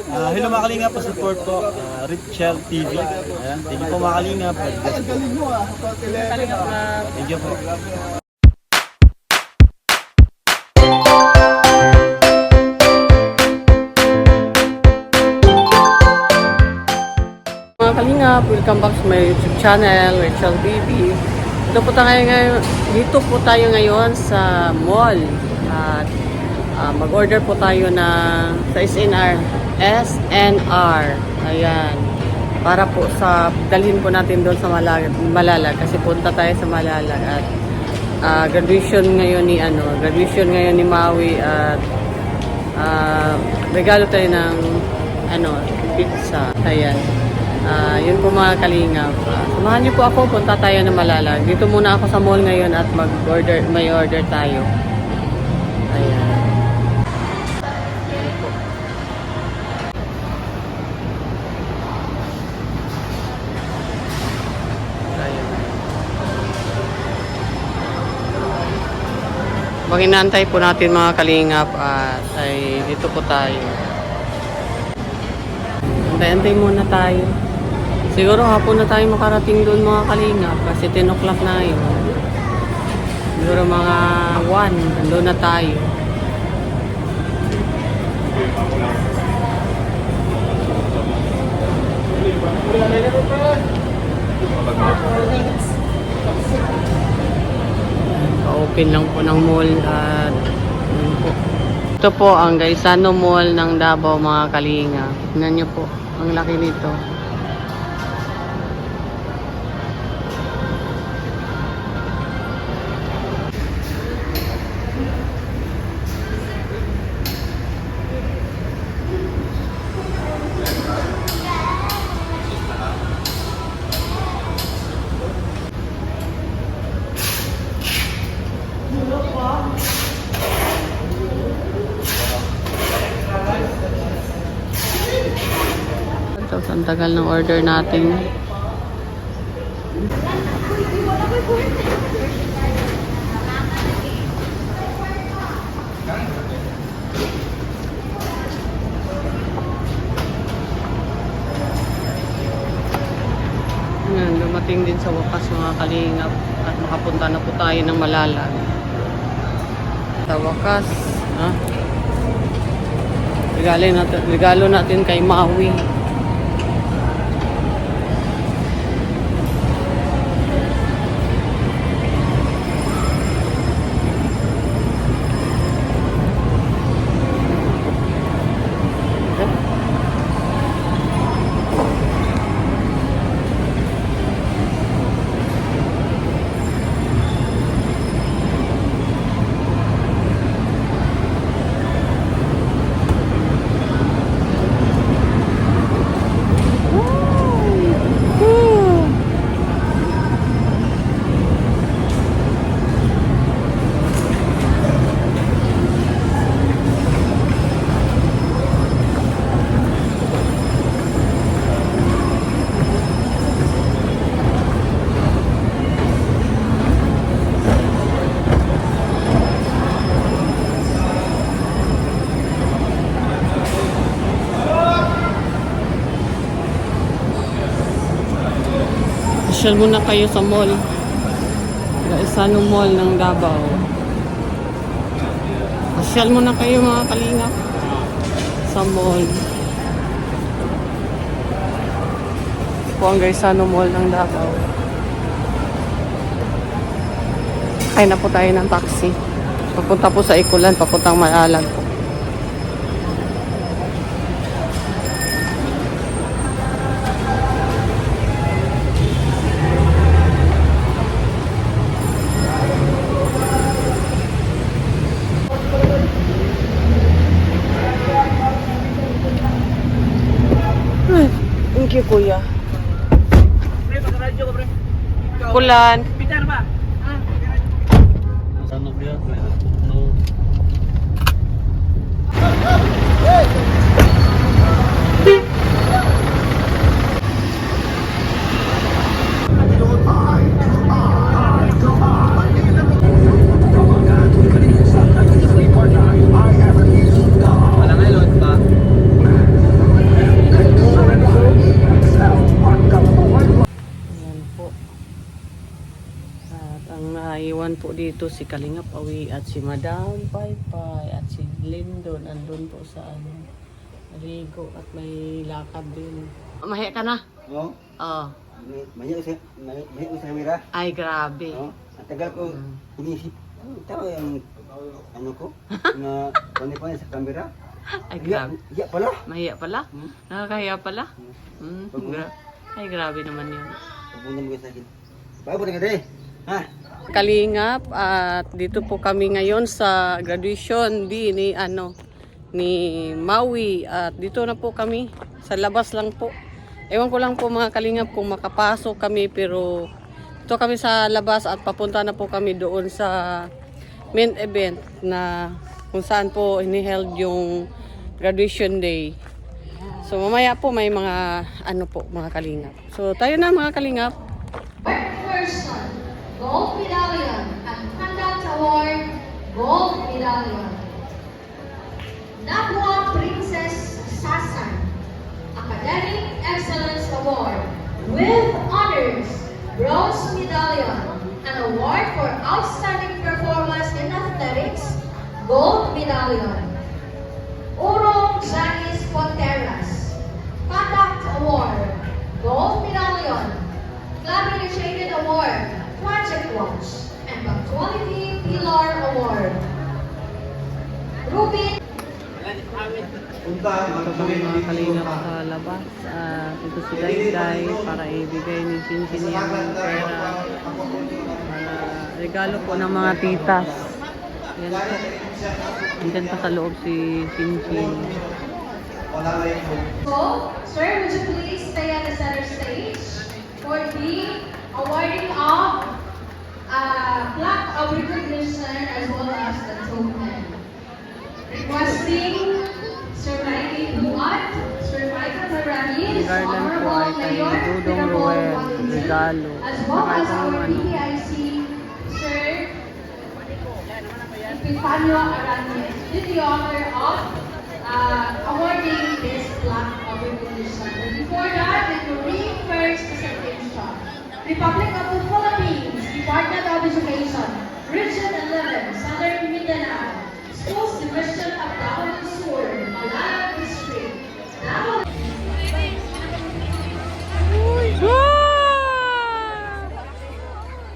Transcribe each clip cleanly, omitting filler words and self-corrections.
Hello mga kalingap, support po Richel TV. Ayan, thank you po mga kalingap. Thank you po. Mga kalingap, welcome back sa my YouTube channel, Richel TV. Dito po tayo ngayon sa mall at mag-order po tayo sa SNR. Ayan. Para po dalhin po natin doon sa Malalag kasi punta tayo sa Malalag at graduation ngayon ni Maui at regalo tayo ng pizza. Ayan. Yun po mga kalingap. Samahan niyo po ako, punta tayo na Malalag. Dito muna ako sa mall ngayon at may order tayo. Ayan. Pag inaantay po natin mga kalingap ay dito po tayo. Antay muna tayo. Siguro hapon na tayo makarating doon mga kalingap kasi 10 o'clock na yun. Siguro mga 1, doon na tayo. Open lang po ng mall at ito po ang Gaisano Mall ng Davao mga kalingap. Tingnan nyo po, ang laki nito. Tapos ang tagal ng order natin. Ayan, dumating din sa wakas mga kalingap at makapunta na po tayo ng Malalag. Sa wakas, regalo natin kay Maui. Pasyal muna kayo sa mall. Gaisano Mall ng Davao. Pasyal muna kayo mga kalingap sa mall. Po ang Gaisano Mall ng Davao. Kaya na po tayo ng taxi. Papunta po sa Ikulan, papuntang Malalag po. Thank you, kuya. Kulan. Sana biya? dito si Kalinga Pawi at si Madam Paypay at si Lindon andun po sa Rigo at may lakad din. Mahiya ka na? Oo. Oo. Mahiya ko sa kamera. Ay, grabe. Oo. Ang tagal ko inisip. Tama yung ano ko na panay sa kamera. Ay, grabe. Hiya pala. Mahiya pala? Nakakahiya pala? Ay, grabe naman yun. Pagpunta mo sa akin. Bago na ka de. Ha? Kalingap at dito po kami ngayon sa graduation ni ni Maui at dito na po kami sa labas lang po. Ewan ko lang po mga Kalingap kung makapasok kami pero dito kami sa labas at papunta na po kami doon sa main event na kung saan po iniheld yung graduation day. So mamaya po may mga mga Kalingap. So tayo na mga Kalingap. Person, Gold Medallion at Conduct Award, Gold Medallion. Nabwa Princess Sasan, Academic Excellence Award with honors, Bronze Medallion, an award for outstanding performance in athletics, Gold Medallion. Urong Janice Ponteras, Conduct Award, Gold Medallion. Club Initiated Award, Project Watch, and Punctuality Pillar Award. Rubin. Ito po mga Kalingap sa labas. Ito si Dayday para ibigay ni Chinchin yung pera. Regalo po ng mga titas. Yan po. Andyan pa sa loob si Chinchin. So, sir, would you please stay at the center stage for the awarding of plaque of recognition as well as the token. Requesting Sir Mikey Buat, Sir Michael Maramil, Garland po ay kay Dudong Ruel, regalo. as well Saka as our itong PIC, Sir Epifanio Aranez, with the honor of awarding this plaque of recognition. But before that, it will read first the second shot. Republic of the Philippines, Department of Education, Region 11, Southern Mindanao, Schools Division of Davao del Sur, Malaya District. Davao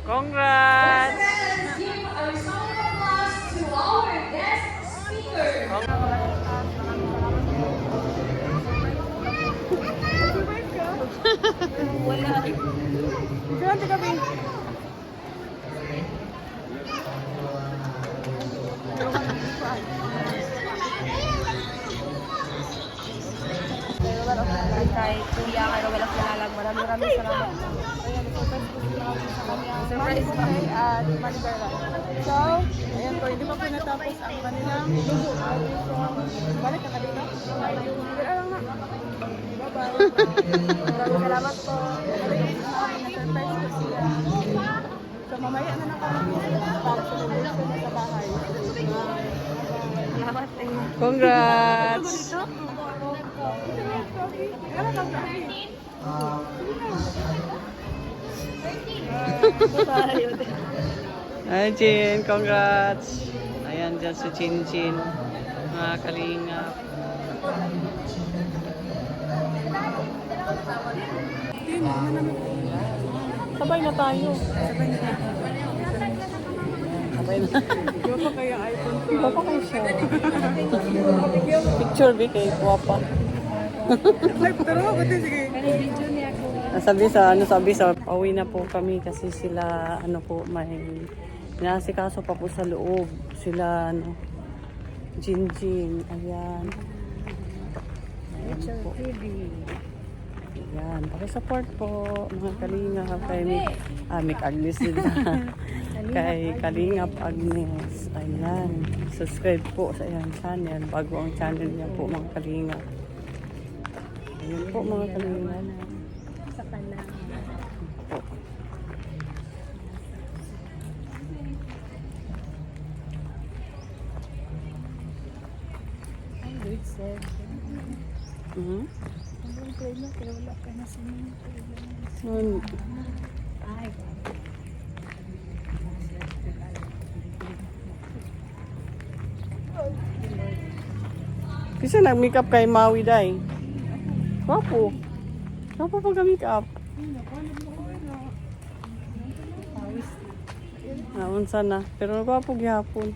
Congrats! Let's give a resounding applause to our guest speaker. Kay Kuya, kay Rowel of Malalag. Maraming salamat. Ayan, surprise po sila sa kanya. Surprise po at Manibela. So, ayan po, hindi pa po natapos ang kanilang lugo. So, balik na kanina. Pero lang na. Bye-bye. Maraming salamat po. Na-surprise po sila. So, mamaya na kami para sa celebration sa bahay. Salamat. Congrats! Ay, Chin, congrats! Ayan dyan si Chin Chin, mga Kalingap. Sabay na tayo. Sabay na. Yung pa kaya iPhone 12. Iba pa kayo siya. Picture, Vicky, guwapa. Ay, pero ako din, sige. Sabi sa pauwi na po kami kasi sila may nasikaso pa po sa loob sila Jinjin, ayan po. Ayan, pakisupport po mga Kalingap kay Mick Agnes din kay Kalingap Agnes, ayan, subscribe po sa ayan channel, bago ang channel niya po mga Kalingap. Ayan po mga Kalingap. Sa panang. Ay, grade 7. Ang grade na, pero wala ka na sa mga. Nun, Ay, Kasi nag-makeup kay Maui day. Wapo. Wapo pagka-makeup. Naunsa na. Pero wapo gihapon.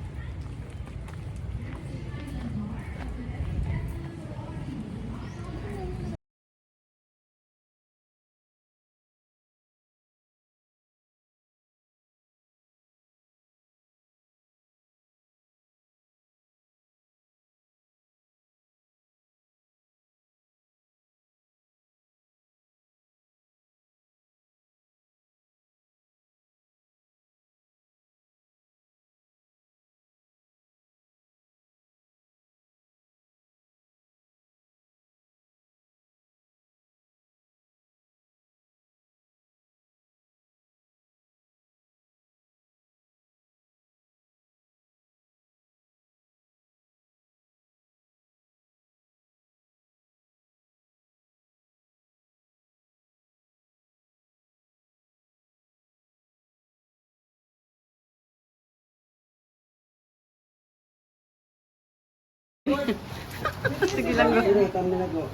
Sige lang. Ini kami na ko.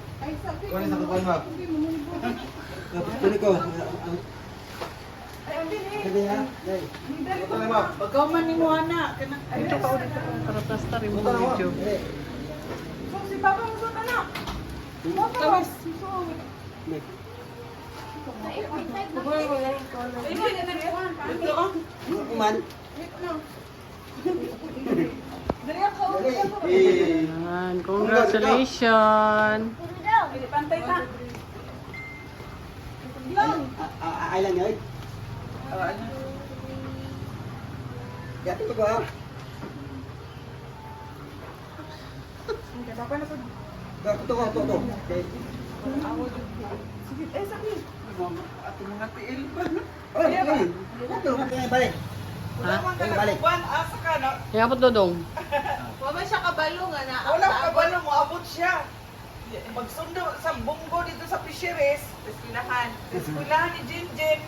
Kunin sa kukuha mo. Kunin ko. Sige ha. Dai. Pagkauman ni mo, ana. Dito pa ulit ako. Para plasta rin mo video. Si Papa mo sa anak. Tapos, Kuman. Ayan, congratulations. pantay ka. Ay lang yun. Yakin ko ha. Ito. Ato mga tiil pa. Ay, ito, balik. Ha? Balik. Asa ka na? Yapot dodong. Wala siya kabalo nga na. Wala kabalo mo, abot siya. Magsundo sa bunggo dito sa fisheries, eskwelahan ni Jinjin.